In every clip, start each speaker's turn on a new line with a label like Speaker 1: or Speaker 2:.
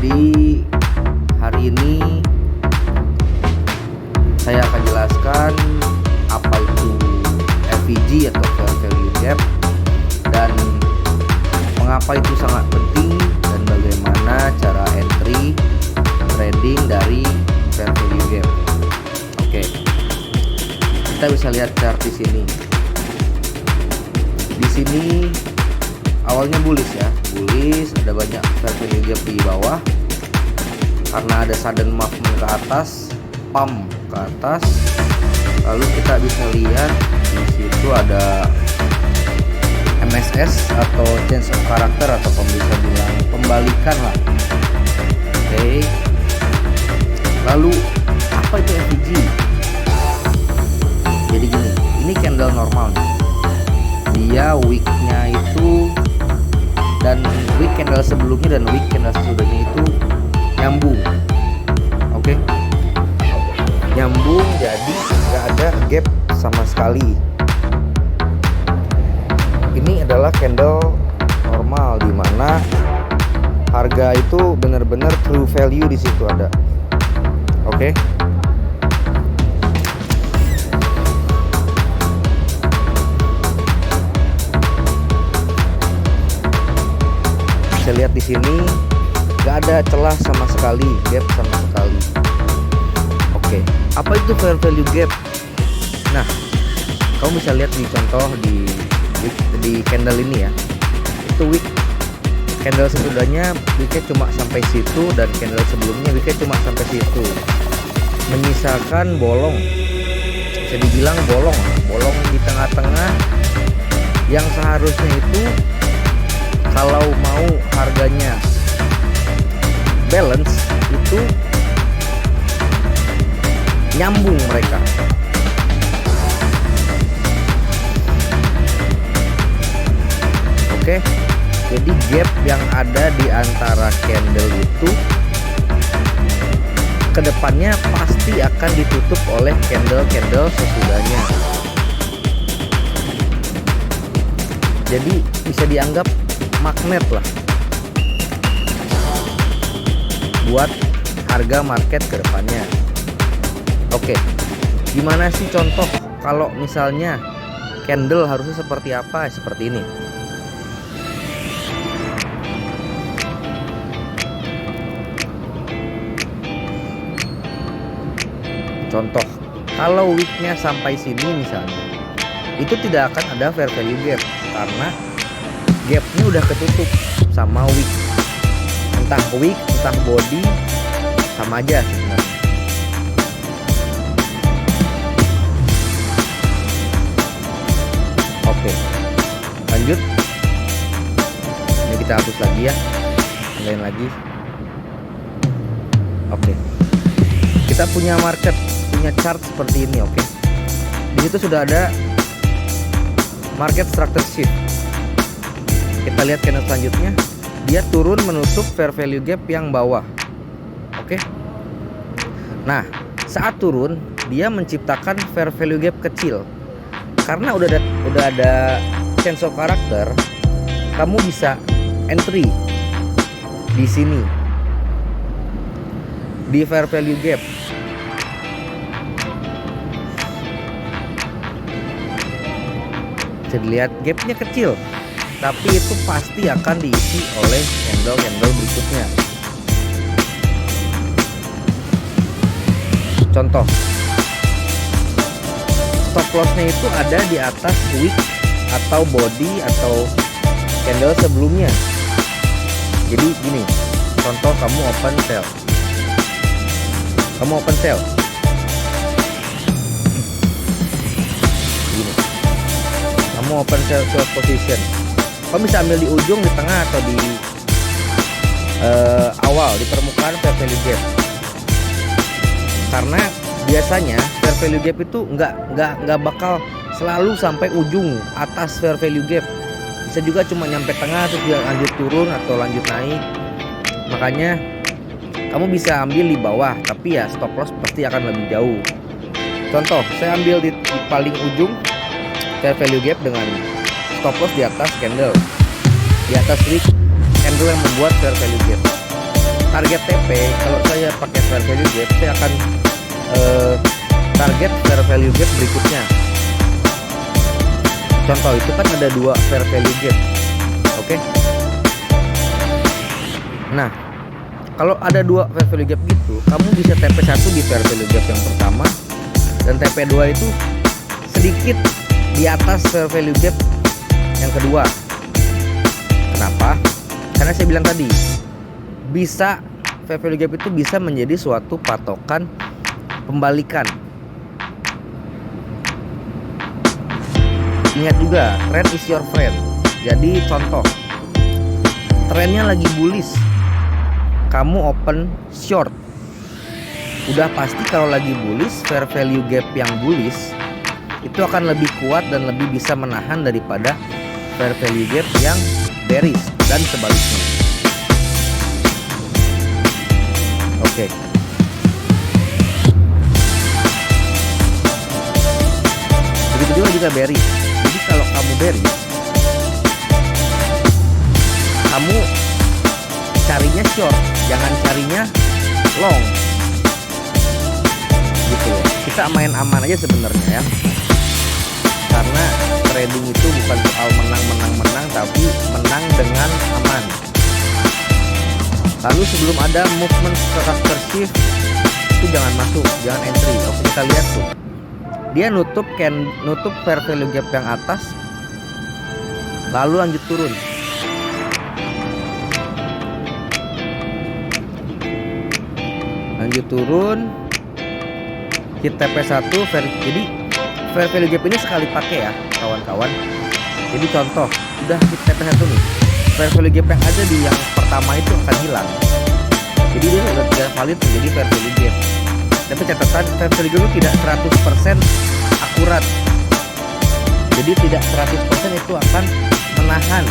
Speaker 1: Jadi hari ini saya akan jelaskan apa itu FVG atau Fair Value Gap dan mengapa itu sangat penting dan bagaimana cara entry trading dari Fair Value Gap. Oke. Kita bisa lihat chart di sini. Di sini awalnya bullish ya, bullish, ada banyak Fair Value Gap di bawah karena ada sudden movement ke atas, pump ke atas. Lalu kita bisa lihat di situ ada MSS atau change of character atau bisa bilang pembalikan lah. Oke. Lalu apa itu FVG? Jadi gini, ini candle normal nih. Dia wicknya itu dan wick candle sebelumnya dan wick candle sesudahnya itu nyambung. Oke. Nyambung, jadi nggak ada gap sama sekali. Ini adalah candle normal di mana harga itu benar-benar true value di situ ada. Oke. Bisa lihat di sini nggak ada celah sama sekali, gap sama sekali. Oke, apa itu fair value gap? Nah, kamu bisa lihat di contoh di candle ini ya. Itu wick candle sesudahnya wicknya cuma sampai situ dan candle sebelumnya wicknya cuma sampai situ. Menyisakan bolong, bisa dibilang bolong di tengah-tengah yang seharusnya itu kalau mau harganya balance itu nyambung mereka. Oke, jadi gap yang ada di antara candle itu kedepannya pasti akan ditutup oleh candle-candle sesudahnya. Jadi bisa dianggap magnet lah buat harga market ke depannya. Oke, gimana sih contoh kalau misalnya candle harusnya seperti apa? Seperti ini. Contoh, kalau wicknya sampai sini misalnya, itu tidak akan ada fair value gap karena gapnya udah ketutup sama wick. Entah wick, entah body, sama aja sebenarnya. Oke, lanjut. Ini kita hapus lagi ya, tambahin lagi. Oke, kita punya market, punya chart seperti ini. Oke, di situ sudah ada market structure shift. Kita lihat candle selanjutnya, dia turun menutup fair value gap yang bawah. Oke. Nah, saat turun dia menciptakan fair value gap kecil. Karena udah ada change of character, kamu bisa entry di sini di fair value gap. Bisa dilihat gapnya kecil, tapi itu pasti akan diisi oleh candle-candle berikutnya. Contoh, stop lossnya itu ada di atas wick atau body atau candle sebelumnya. Jadi gini, contoh kamu open sell, gini, kamu open sell short position. Kamu bisa ambil di ujung, di tengah, atau di awal, di permukaan fair value gap. Karena biasanya fair value gap itu nggak bakal selalu sampai ujung atas fair value gap. Bisa juga cuma nyampe tengah terus dia lanjut turun atau lanjut naik. Makanya kamu bisa ambil di bawah, tapi ya stop loss pasti akan lebih jauh. Contoh, saya ambil di paling ujung fair value gap dengan stop loss di atas candle, di atas wick candle yang membuat fair value gap. target TP, kalau saya pakai fair value gap, saya akan target fair value gap berikutnya. Contoh itu kan ada 2 fair value gap. Oke. Nah, kalau ada 2 fair value gap gitu, kamu bisa TP1 di fair value gap yang pertama, dan TP2 itu sedikit di atas fair value gap yang kedua. Kenapa? Karena saya bilang tadi, bisa fair value gap itu bisa menjadi suatu patokan pembalikan. Ingat juga, trend is your friend. Jadi contoh, trennya lagi bullish, kamu open short, udah pasti kalau lagi bullish, fair value gap yang bullish itu akan lebih kuat dan lebih bisa menahan daripada fair value gap yang bearish dan sebaliknya. Oke. Begitu juga jika bearish. Jadi kalau kamu bearish, kamu carinya short, jangan carinya long. Gitu. Kita main aman aja sebenarnya ya. Karena trading itu bukan soal menang, tapi menang dengan aman. Lalu sebelum ada movement character shift, itu jangan masuk, jangan entry. Oke, kita lihat tuh, dia nutup fair value gap yang atas, lalu lanjut turun. Lanjut turun, hit TP1 jadi fair value gap ini sekali pakai ya kawan-kawan. Jadi contoh, udah hit TP1 nih, fair value gap yang ada di yang pertama itu akan hilang. Jadi dia udah tidak valid menjadi fair value gap. Tapi catatan, fair value gap itu tidak 100% akurat. Jadi tidak 100% itu akan menahan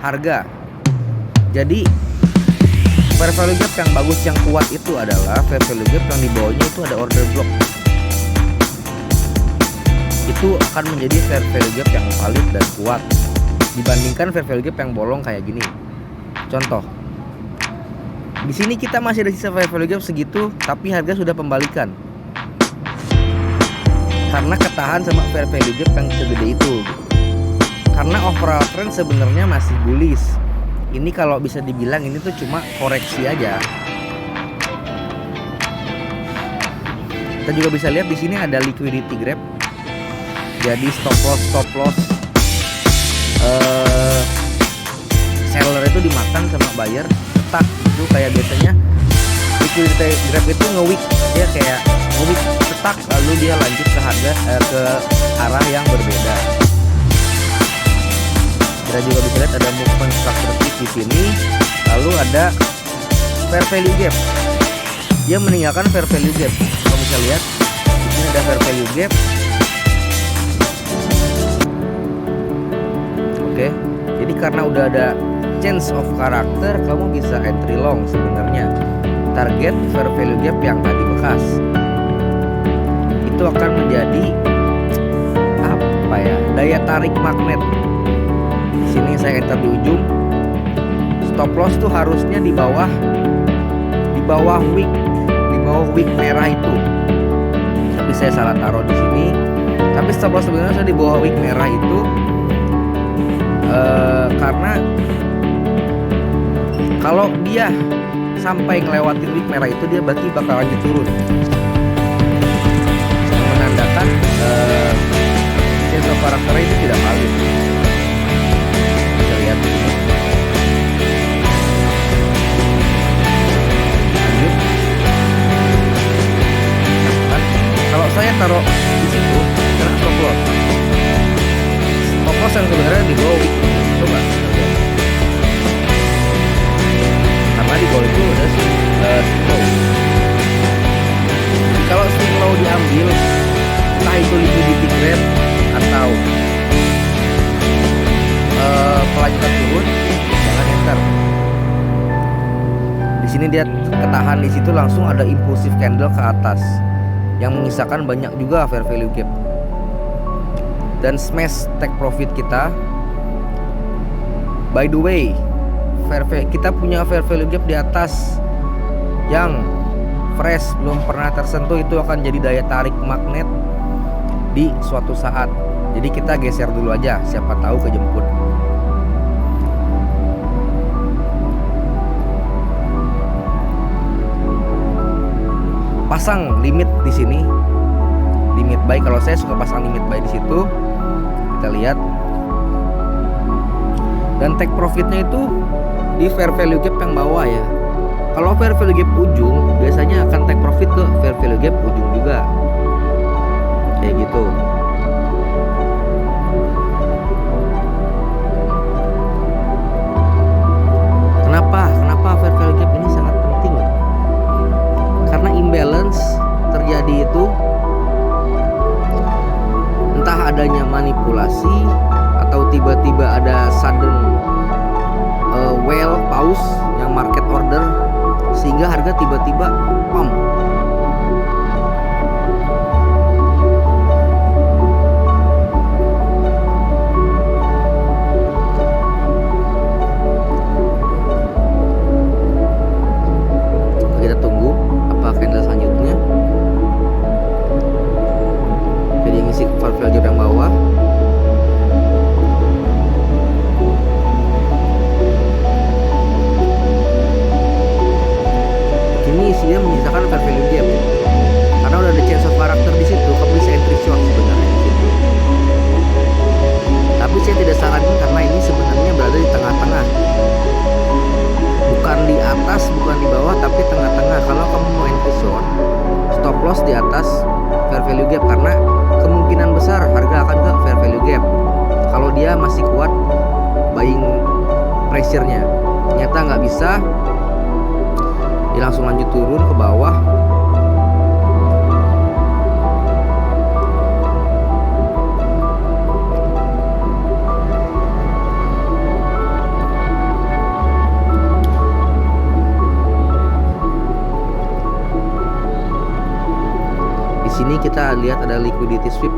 Speaker 1: harga. Jadi fair value gap yang bagus, yang kuat itu adalah fair value gap yang di bawahnya itu ada order block. Itu akan menjadi fair value gap yang valid dan kuat dibandingkan fair value gap yang bolong kayak gini. Contoh, di sini kita masih ada sisa fair value gap segitu, tapi harga sudah pembalikan karena ketahan sama fair value gap yang segede itu. Karena overall trend sebenarnya masih bullish. Ini kalau bisa dibilang ini tuh cuma koreksi aja. Kita juga bisa lihat di sini ada liquidity grab. Jadi stop loss seller itu dimakan sama buyer, cetak itu kayak biasanya liquidity grab itu nge-wick, dia kayak nge-wick cetak lalu dia lanjut ke harga ke arah yang berbeda. Kita juga bisa lihat ada movement structure di sini, lalu ada fair value gap. Dia meninggalkan fair value gap. Kamu bisa lihat di sini ada fair value gap. Oke, jadi karena udah ada change of character, kamu bisa entry long sebenarnya. Target fair value gap yang tadi bekas itu akan menjadi apa ya? Daya tarik magnet. Di sini saya enter di ujung. Stop loss tuh harusnya di bawah wick merah itu. Tapi saya salah taruh di sini. Tapi stop loss sebenarnya di bawah wick merah itu karena kalau dia sampai ngelewatin wick merah itu, dia berarti bakal lanjut turun, menandakan change of character itu tidak valid. Kita lihat lanjut. Nah, kalau saya taruh di situ kena stop loss yang sebenarnya di bawah wick. Coba karena di bawah itu udah swing low. Kalau swing low diambil, entah itu liquidity grab atau kelanjutan turun, jangan enter. Di sini dia ketahan di situ, langsung ada impulsive candle ke atas yang menyisakan banyak juga fair value gap dan smash take profit kita. By the way, kita punya fair value gap di atas yang fresh, belum pernah tersentuh, itu akan jadi daya tarik magnet di suatu saat. Jadi kita geser dulu aja, siapa tahu kejemput. Pasang limit di sini, limit buy. Kalau saya suka pasang limit buy di situ. Kita lihat. Dan take profitnya itu di fair value gap yang bawah ya. Kalau fair value gap ujung, biasanya akan take profit ke fair value gap ujung juga. Kayak gitu. Kenapa fair value gap ini sangat penting? Karena imbalance terjadi itu entah adanya manipulasi atau tiba-tiba ada sudden well pause yang market order sehingga harga tiba-tiba pump. Kita tunggu apa candle selanjutnya. Jadi ngisi fair value gap yang bawah. Dia menyisakan fair value gap karena udah ada change of character di situ. Kamu bisa entry short sebenarnya di situ. Tapi saya tidak sarankan karena ini sebenarnya berada di tengah-tengah, bukan di atas, bukan di bawah, tapi tengah-tengah. Kalau kamu mau entry short, stop loss di atas fair value gap karena kemungkinan besar harga akan ke fair value gap kalau dia masih kuat buying pressure-nya. Ternyata nggak bisa, dia langsung lanjut turun ke bawah. Di sini kita lihat ada liquidity sweep.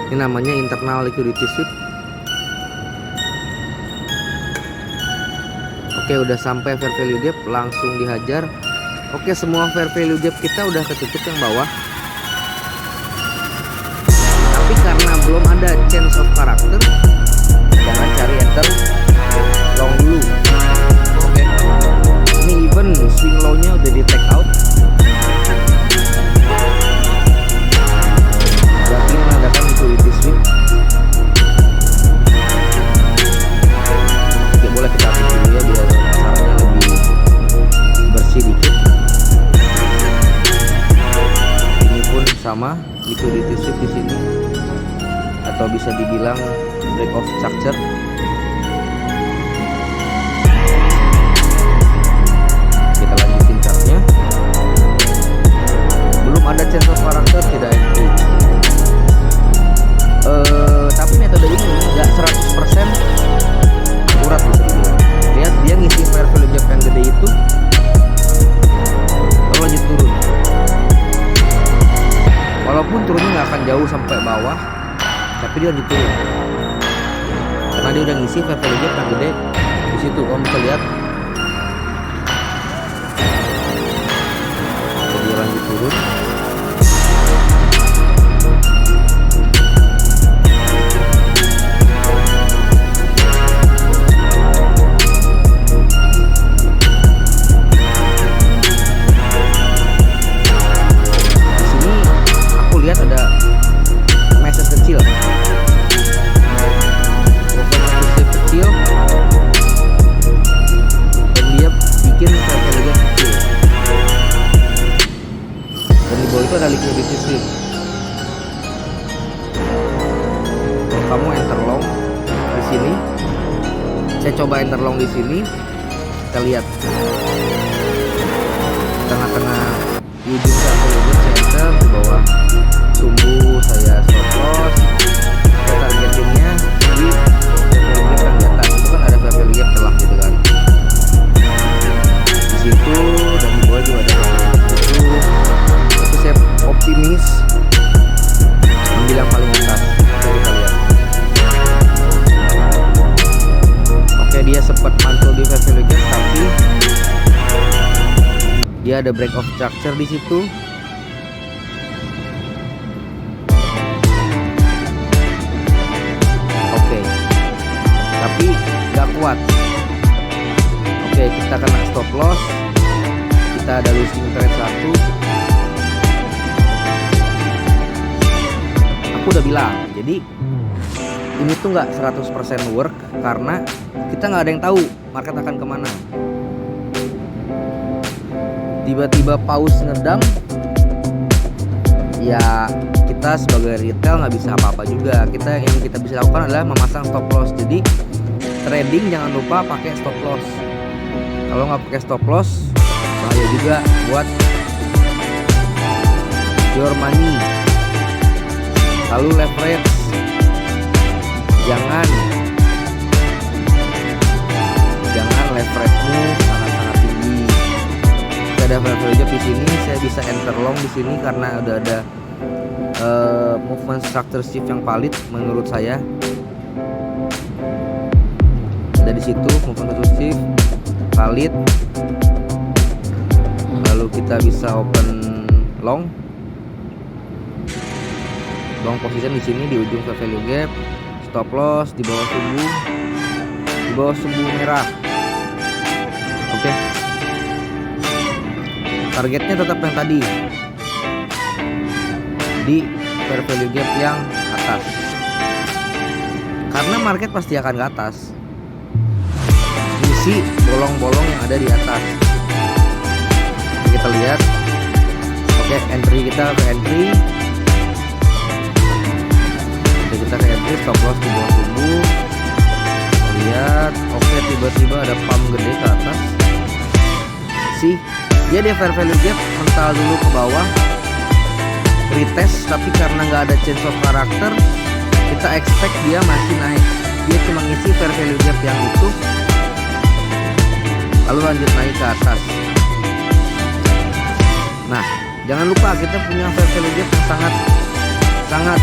Speaker 1: Ini namanya internal liquidity sweep. Oke, udah sampai fair value gap, langsung dihajar. Oke, semua fair value gap kita udah ketutup yang bawah. Tapi karena belum ada change of character, jangan cari enter long dulu. Oke, ini even swing low-nya udah di take out. Berarti mengadakan liquidity sweep. Oke, boleh kita update dulu ya biar caranya lebih bersih dikit. Ini pun sama, liquidity sweep di sini, atau bisa dibilang break of structure. Kita lanjutin chartnya. Belum ada change of character, tidak entry. Tapi metode ini nggak 100% akurat bisa dibilang. Lihat dia ngisi fair value gap yang gede itu, lalu lanjut turun. Walaupun turunnya nggak akan jauh sampai bawah, tapi dia lanjut turun karena dia udah ngisi fair value gap yang gede di situ. Kamu bisa lihat dia lanjut turun. Lihat ada message kecil, kecil, dan dia bikin fair value gap kecil. Dan di bawah itu ada liquidity sweep. Kalau kamu enter long di sini, saya coba enter long di sini. Kita lihat tengah-tengah di ujung fair value gap saya enter, di bawah tunggu saya stop loss. Saya targetinnya di fair value gap yang di atas. Itu kan ada fair value gap celah gitu kan di situ, dan di bawah juga ada fair value gap itu. Tapi saya optimis ambil yang paling atas. Coba kita lihat. Oke, dia sempat Dia ada break of structure di situ. Oke, tapi nggak kuat. Oke, kita kena stop loss. Kita ada losing trade 1. Aku udah bilang, jadi ini tuh nggak 100% work karena kita nggak ada yang tahu market akan kemana. Tiba-tiba pause ngedam, ya kita sebagai retail nggak bisa apa-apa juga. Yang kita bisa lakukan adalah memasang stop loss. Jadi trading jangan lupa pakai stop loss. Kalau nggak pakai stop loss, bahaya juga buat your money. Lalu leverage, jangan leverage-mu sangat-sangat tinggi. Ada leverage di sini, saya bisa enter long di sini karena udah ada movement structure shift yang valid menurut saya. Ada di situ movement structure shift valid. Lalu kita bisa open long position di sini di ujung fair value gap, stop loss di bawah sumbu merah. Oke. Targetnya tetap yang tadi di fair value gap yang atas, karena market pasti akan ke atas, isi bolong-bolong yang ada di atas. Kita lihat. Oke, kita ke entry. Stop loss di bawah sumbu. Lihat. Oke, tiba-tiba ada pump gede ke atas. Dia di fair value gap mental dulu ke bawah, retest, tapi karena nggak ada change of character, kita expect dia masih naik. Dia cuma ngisi fair value gap yang itu, lalu lanjut naik ke atas. Nah, jangan lupa kita punya fair value gap yang sangat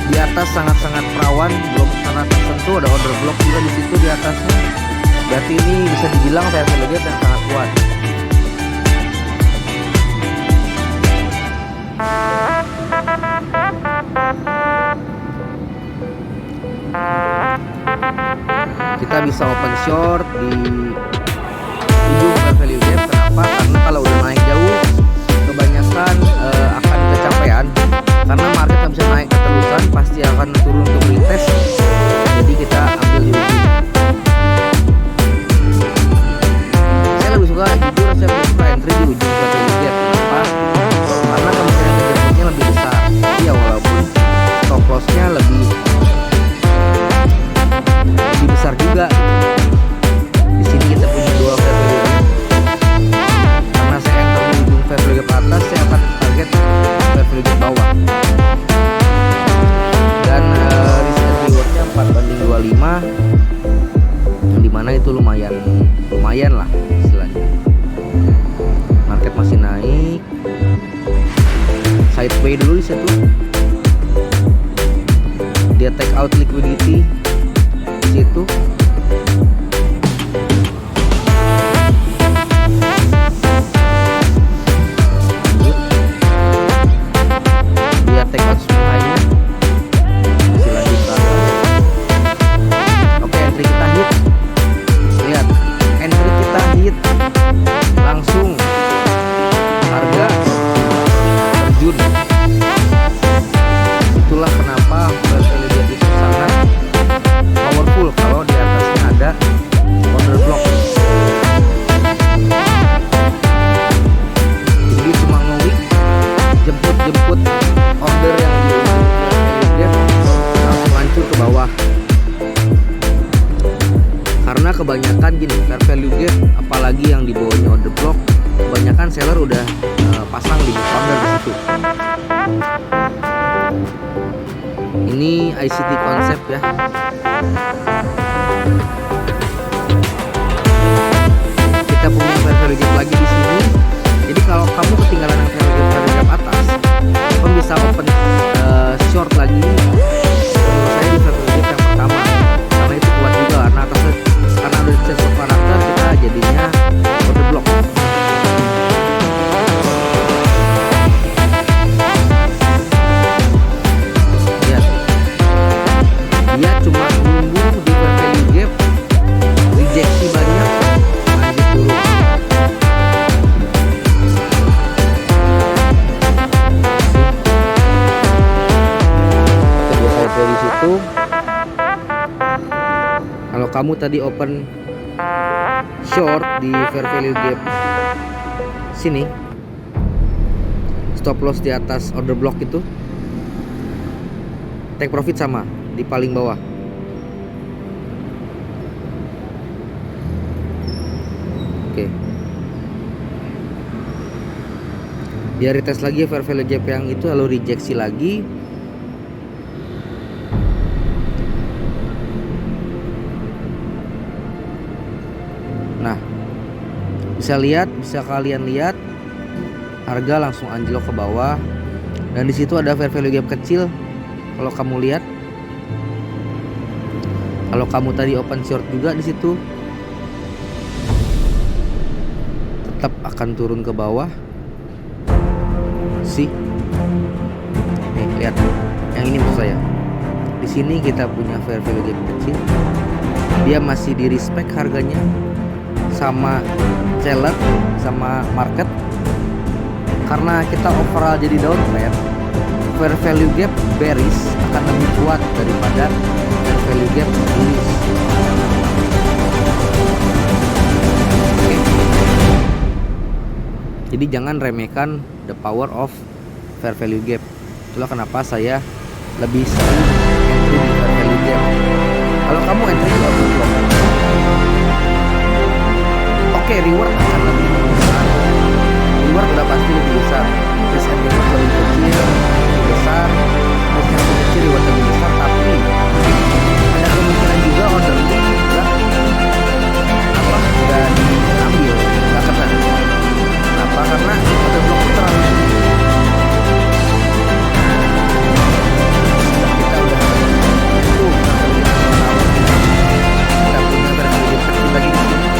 Speaker 1: di atas, sangat perawan, belum sangat tersentuh. Ada order block juga di situ di atasnya. Berarti ini bisa dibilang fair value gap yang sangat kuat. Kita bisa open short di ujung fair value gap. Kenapa? Karena kalau udah naik jauh, kebanyakan akan kecapean. Karena market nggak bisa naik keterusan, pasti akan turun untuk retest. Jadi kita ambil di ujung. Saya lebih suka entry di ujung fair value gap. Kenapa? Karena kemungkinan kejadiannya lebih besar. Ya walaupun stop lossnya lebih besar juga. Di sini kita punya dua fair value gap. Karena saya enter di ujung fair value gap atas, saya akan target fair value gap bawah. Dan risk and rewardnya 4:25, yang dimana itu lumayan lah istilahnya. Market masih naik, sideway dulu di situ. Dia take out liquidity di situ. Dia take out semuanya. Masih lanjut ke atas. Oke, entry kita hit. Lihat, entry kita hit langsung harga terjun. Itulah kenapa fair value gap itu sangat powerful kalau di atasnya ada order block. Jadi cuma nge-weak, jemput order yang di ujung fair value gap, langsung hancur ke bawah. Karena kebanyakan gini, fair value gap apalagi yang di bawahnya order block, kebanyakan seller udah pasang limit order di situ. Ini ICT konsep ya. Kita punya fair value gap lagi di sini. Jadi kalau kamu ketinggalan yang fair value gap atas, kamu bisa open short lagi. Menurut saya di fair value gap yang pertama, karena itu kuat juga karena atasnya, karena ada change of character, kita jadinya order block. Kalau kamu tadi open short di fair value gap sini, stop loss di atas order block itu, take profit sama di paling bawah. Oke. Dia retest lagi fair value gap yang itu, lalu rejeksi lagi. Nah, bisa kalian lihat harga langsung anjlok ke bawah, dan di situ ada fair value gap kecil. Kalau kamu lihat, kalau kamu tadi open short juga di situ, tetap akan turun ke bawah. Sih, nih lihat, yang ini maksud saya. Di sini kita punya fair value gap kecil, dia masih di respect harganya sama seller sama market. Karena kita overall jadi downtrend, fair value gap bearish akan lebih kuat daripada fair value gap bullish. Oke. Jadi jangan remehkan the power of fair value gap. Itulah kenapa saya lebih sering entry di fair value gap. Kalau kamu entry di order block, oke, reward akan lebih besar. Reward udah pasti lebih besar. Risk and reward lebih kecil, lebih besar. Risk lebih kecil, reward lebih besar. Tapi ada kemungkinan juga order nggak diambil, nggak kena. Kenapa? Karena order block itu terlalu tinggi. Kita udah itu kita punya versi kecil lagi di sini.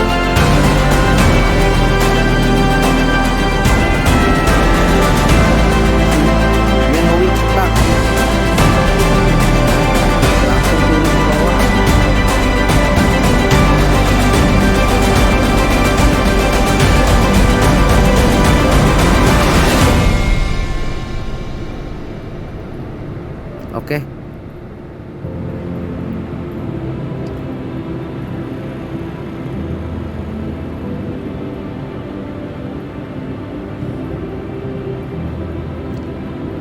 Speaker 1: Oke.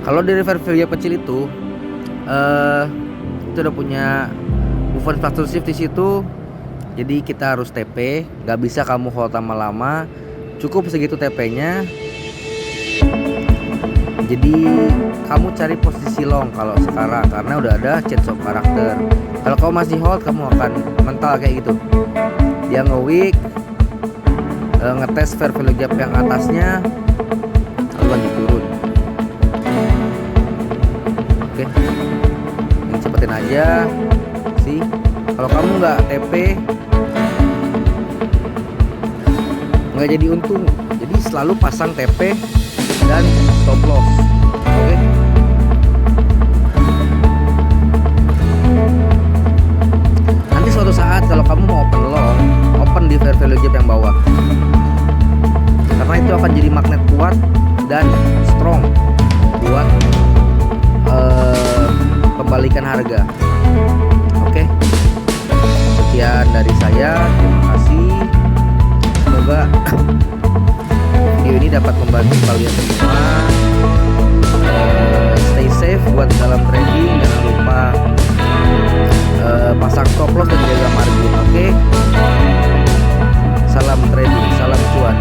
Speaker 1: Kalau dari fair value kecil itu udah punya movement structure shift di situ. Jadi kita harus TP, nggak bisa kamu hold lama-lama. Cukup segitu TP-nya. Jadi kamu cari posisi long kalau sekarang, karena udah ada change of character. Kalau kamu masih hold, kamu akan mental kayak gitu. Dia nge-wick, ngetes fair value gap yang atasnya, lalu lanjut turun. Oke, ini cepetin aja sih. Kalau kamu nggak TP, nggak jadi untung. Jadi selalu pasang TP dan stop loss. Oke. Nanti suatu saat kalau kamu mau open long, open di fair value gap yang bawah. Karena itu akan jadi magnet kuat dan strong buat pembalikan harga. Oke. Sekian dari saya. Terima kasih. Semoga video ini dapat membantu kalian semua. Stay safe buat dalam trading. Jangan lupa pasang stop loss dan jaga margin. Oke. Salam trading, salam cuan.